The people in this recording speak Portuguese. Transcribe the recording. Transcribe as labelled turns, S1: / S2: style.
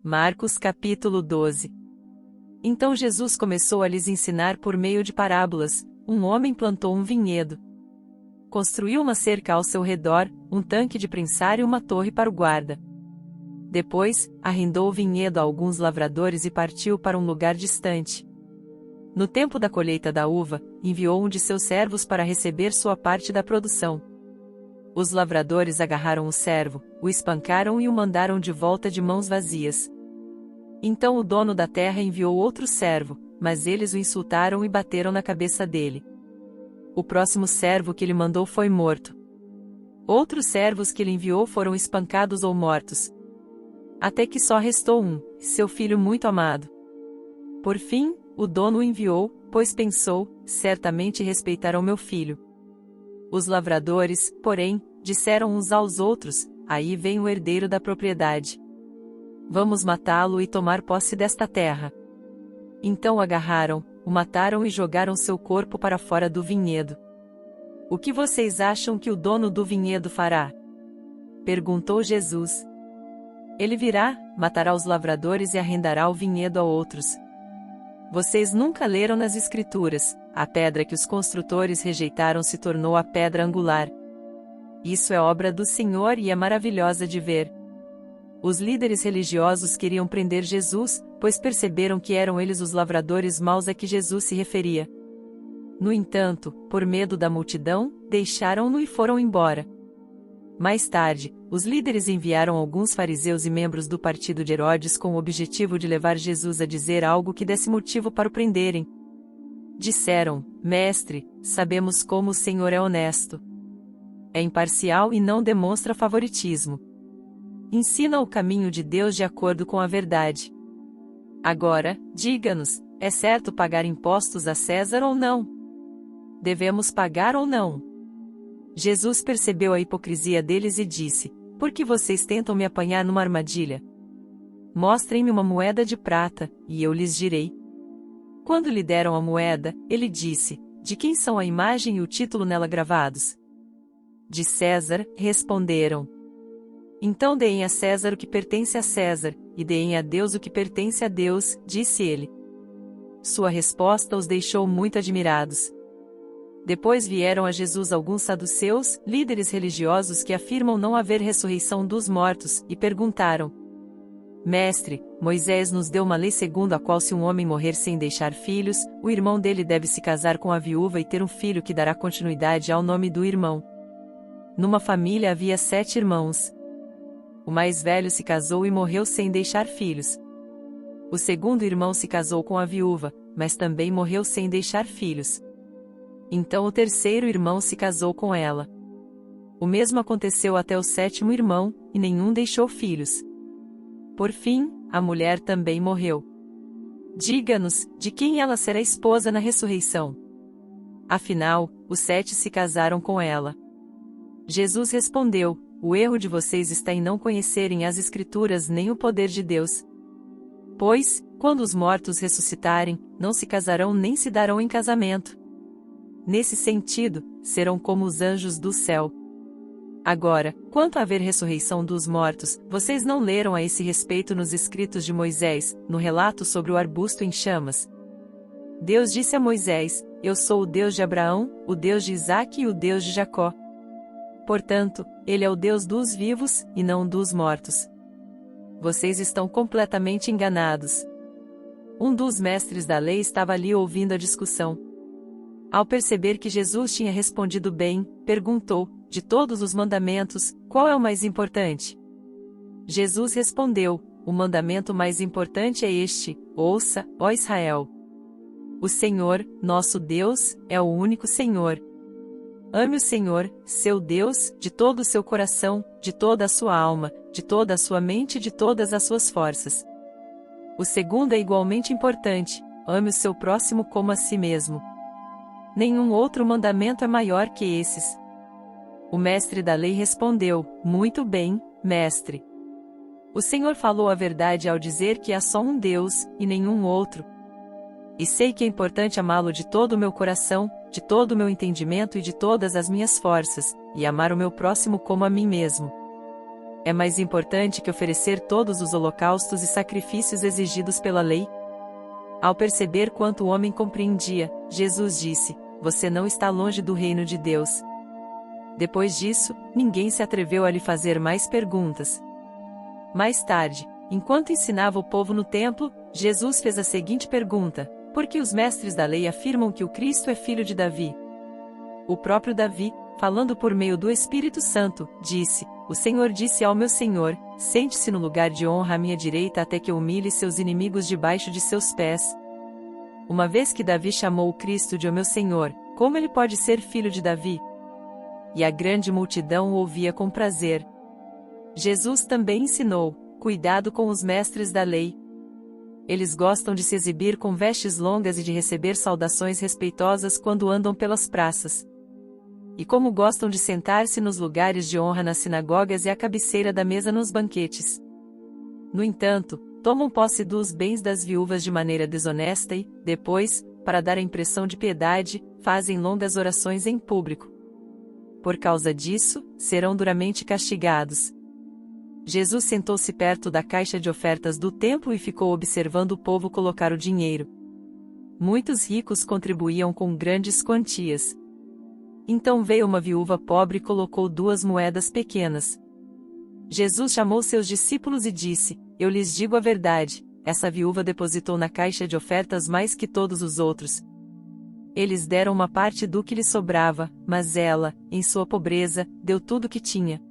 S1: Marcos capítulo 12. Então Jesus começou a lhes ensinar por meio de parábolas. Um homem plantou um vinhedo. Construiu uma cerca ao seu redor, um tanque de prensar e uma torre para o guarda. Depois, arrendou o vinhedo a alguns lavradores e partiu para um lugar distante. No tempo da colheita da uva, enviou um de seus servos para receber sua parte da produção. Os lavradores agarraram o servo, o espancaram e o mandaram de volta de mãos vazias. Então o dono da terra enviou outro servo, mas eles o insultaram e bateram na cabeça dele. O próximo servo que ele mandou foi morto. Outros servos que ele enviou foram espancados ou mortos. Até que só restou um, seu filho muito amado. Por fim, o dono o enviou, pois pensou, certamente respeitarão meu filho. Os lavradores, porém, disseram uns aos outros, aí vem o herdeiro da propriedade. Vamos matá-lo e tomar posse desta terra. Então o agarraram, o mataram e jogaram seu corpo para fora do vinhedo. O que vocês acham que o dono do vinhedo fará? Perguntou Jesus. Ele virá, matará os lavradores e arrendará o vinhedo a outros. Vocês nunca leram nas Escrituras, a pedra que os construtores rejeitaram se tornou a pedra angular. Isso é obra do Senhor e é maravilhosa de ver. Os líderes religiosos queriam prender Jesus, pois perceberam que eram eles os lavradores maus a que Jesus se referia. No entanto, por medo da multidão, deixaram-no e foram embora. Mais tarde, os líderes enviaram alguns fariseus e membros do partido de Herodes com o objetivo de levar Jesus a dizer algo que desse motivo para o prenderem. Disseram: Mestre, sabemos como o Senhor é honesto. É imparcial e não demonstra favoritismo. Ensina o caminho de Deus de acordo com a verdade. Agora, diga-nos, é certo pagar impostos a César ou não? Devemos pagar ou não? Jesus percebeu a hipocrisia deles e disse: Por que vocês tentam me apanhar numa armadilha? Mostrem-me uma moeda de prata, e eu lhes direi. Quando lhe deram a moeda, ele disse: De quem são a imagem e o título nela gravados? De César, responderam. Então deem a César o que pertence a César, e deem a Deus o que pertence a Deus, disse ele. Sua resposta os deixou muito admirados. Depois vieram a Jesus alguns saduceus, líderes religiosos que afirmam não haver ressurreição dos mortos, e perguntaram: Mestre, Moisés nos deu uma lei segundo a qual se um homem morrer sem deixar filhos, o irmão dele deve se casar com a viúva e ter um filho que dará continuidade ao nome do irmão. Numa família havia 7 irmãos. O mais velho se casou e morreu sem deixar filhos. O segundo irmão se casou com a viúva, mas também morreu sem deixar filhos. Então o terceiro irmão se casou com ela. O mesmo aconteceu até o 7º irmão, e nenhum deixou filhos. Por fim, a mulher também morreu. Diga-nos, de quem ela será esposa na ressurreição? Afinal, os 7 se casaram com ela. Jesus respondeu: O erro de vocês está em não conhecerem as Escrituras nem o poder de Deus. Pois, quando os mortos ressuscitarem, não se casarão nem se darão em casamento. Nesse sentido, serão como os anjos do céu. Agora, quanto a haver ressurreição dos mortos, vocês não leram a esse respeito nos escritos de Moisés, no relato sobre o arbusto em chamas? Deus disse a Moisés: Eu sou o Deus de Abraão, o Deus de Isaque e o Deus de Jacó. Portanto, ele é o Deus dos vivos, e não dos mortos. Vocês estão completamente enganados. Um dos mestres da lei estava ali ouvindo a discussão. Ao perceber que Jesus tinha respondido bem, perguntou: De todos os mandamentos, qual é o mais importante? Jesus respondeu: O mandamento mais importante é este: Ouça, ó Israel. O Senhor, nosso Deus, é o único Senhor. Ame o Senhor, seu Deus, de todo o seu coração, de toda a sua alma, de toda a sua mente e de todas as suas forças. O segundo é igualmente importante: ame o seu próximo como a si mesmo. Nenhum outro mandamento é maior que esses. O mestre da lei respondeu: Muito bem, mestre. O Senhor falou a verdade ao dizer que há só um Deus, e nenhum outro. E sei que é importante amá-lo de todo o meu coração, de todo o meu entendimento e de todas as minhas forças, e amar o meu próximo como a mim mesmo. É mais importante que oferecer todos os holocaustos e sacrifícios exigidos pela lei? Ao perceber quanto o homem compreendia, Jesus disse: Você não está longe do reino de Deus. Depois disso, ninguém se atreveu a lhe fazer mais perguntas. Mais tarde, enquanto ensinava o povo no templo, Jesus fez a seguinte pergunta: Por que os mestres da lei afirmam que o Cristo é filho de Davi? O próprio Davi, falando por meio do Espírito Santo, disse: O Senhor disse ao meu Senhor: Sente-se no lugar de honra à minha direita até que eu humilhe seus inimigos debaixo de seus pés. Uma vez que Davi chamou o Cristo de o meu Senhor, como ele pode ser filho de Davi? E a grande multidão o ouvia com prazer. Jesus também ensinou: Cuidado com os mestres da lei. Eles gostam de se exibir com vestes longas e de receber saudações respeitosas quando andam pelas praças. E como gostam de sentar-se nos lugares de honra nas sinagogas e à cabeceira da mesa nos banquetes. No entanto, tomam posse dos bens das viúvas de maneira desonesta e, depois, para dar a impressão de piedade, fazem longas orações em público. Por causa disso, serão duramente castigados. Jesus sentou-se perto da caixa de ofertas do templo e ficou observando o povo colocar o dinheiro. Muitos ricos contribuíam com grandes quantias. Então veio uma viúva pobre e colocou 2 moedas pequenas. Jesus chamou seus discípulos e disse: Eu lhes digo a verdade, essa viúva depositou na caixa de ofertas mais que todos os outros. Eles deram uma parte do que lhe sobrava, mas ela, em sua pobreza, deu tudo o que tinha.